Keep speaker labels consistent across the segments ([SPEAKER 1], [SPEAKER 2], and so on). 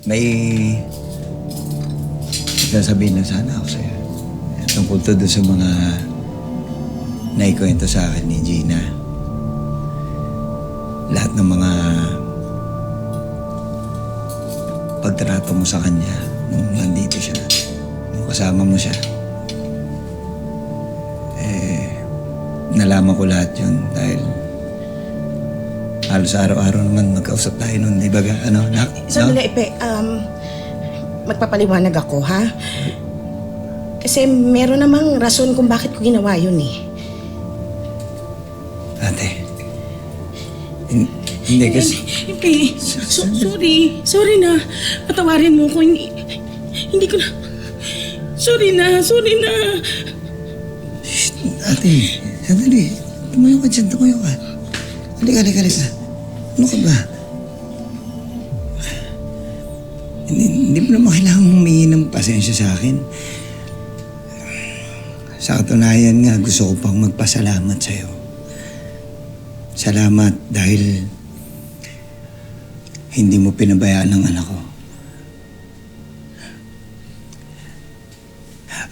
[SPEAKER 1] May sasabihin lang sana ako sa'yo. Tungkol to doon sa mga naikwento sa akin ni Gina. Lahat ng mga pagtrato mo sa kanya nung nandito siya, nung kasama mo siya. Nalaman ko lahat yun dahil halos araw-araw naman magkausap tayo nun, di ba? Ano, nak?
[SPEAKER 2] Sandali, Ipe. Magpapaliwanag ako, ha? Kasi meron namang rason kung bakit ko ginawa yun, eh.
[SPEAKER 1] Ate, hindi kasi...
[SPEAKER 3] Ipe, sorry. Sorry na. Patawarin mo ko. Hindi ko na... Sorry na.
[SPEAKER 1] Shh, ate, sandali. Tumayo ka dyan, tumayo ka. Halika. Ano ka ba? Hindi mo naman kailangan humingi ng pasensya sa akin. Sa katunayan nga, gusto ko pang magpasalamat sa'yo. Salamat dahil hindi mo pinabayaan ang anak ko.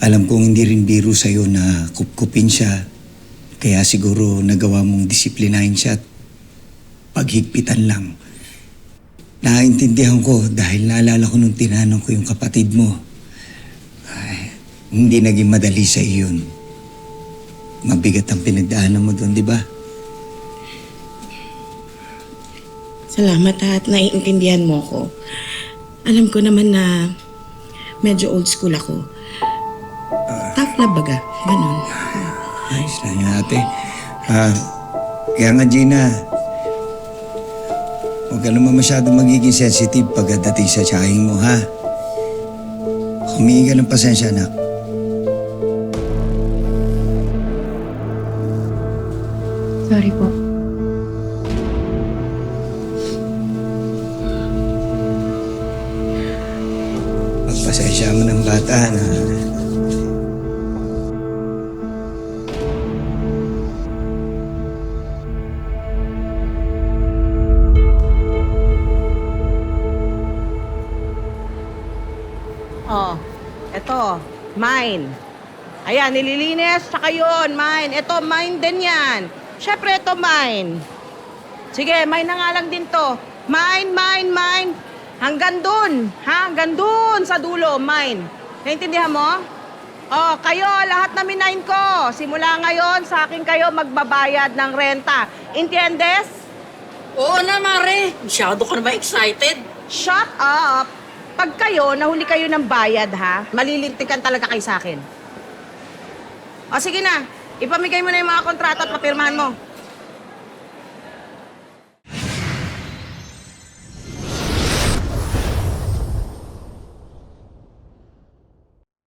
[SPEAKER 1] Alam kong hindi rin biro sa'yo na kupkupin siya. Kaya siguro nagawa mong disiplinahin siya at paghigpitan lang. Naiintindihan ko dahil naalala ko nung tinanong ko yung kapatid mo. Ay, hindi naging madali sa iyon. Mabigat ang pinagdaanan mo doon, di ba?
[SPEAKER 2] Salamat at naiintindihan mo ko. Alam ko naman na medyo old school ako. Tough love baga, ganun.
[SPEAKER 1] Ayos na yan, ate. Kaya nga, Gina, huwag ka naman masyado magiging sensitive pagdating sa tsahing mo, ha? Humingi ka ng pasensya, anak.
[SPEAKER 4] Sorry po.
[SPEAKER 1] Pagpasensya mo ng bata na...
[SPEAKER 5] Oh, eto, mine. Ayan, nililinis, tsaka yun, mine. Eto, mine din yan. Siyempre, eto, mine. Sige, mine na nga lang din to. Mine. Hanggang dun, ha? Hanggang dun sa dulo, mine. Naintindihan mo? Oh, kayo, lahat na minain ko. Simula ngayon, sa akin kayo magbabayad ng renta. Entiendes?
[SPEAKER 3] Oo na, Mare. Masyado ka na ba excited?
[SPEAKER 5] Shut up! Pag kayo, nahuli kayo ng bayad, ha? Malilintikan talaga kayo sa akin. O, sige na. Ipamigay mo na yung mga kontrata at papirmahan mo.